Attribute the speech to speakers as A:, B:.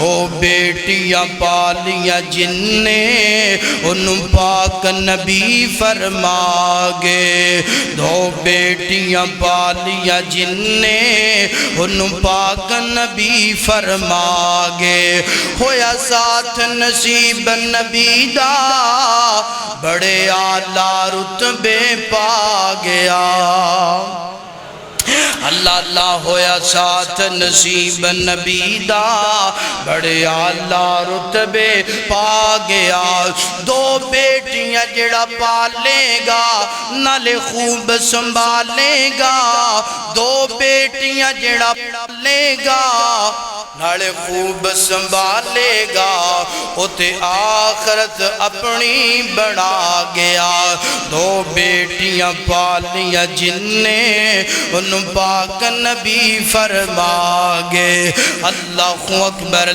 A: دو بیٹیاں پالیاں جن نے ان پاک نبی فرما گے، دو بیٹیاں پالیاں جن نے ان پاک نبی فرما گے، ہویا ساتھ نصیب نبی دا بڑے اعلیٰ رتبے پا گیا۔ اللہ اللہ ہویا ساتھ نصیب نبی دا بڑے اعلیٰ رتبے پا گیا۔ دو بیٹیاں جڑا پالے گا نالے خوب سنبھالے گا، دو بیٹیاں جڑا پالے گا نالے خوب سنبھالے گا، اُتے آخرت اپنی بڑھا گیا۔ دو بیٹیاں پالیاں جن نے ان پاک نبی فرما گے۔ اللہ اکبر۔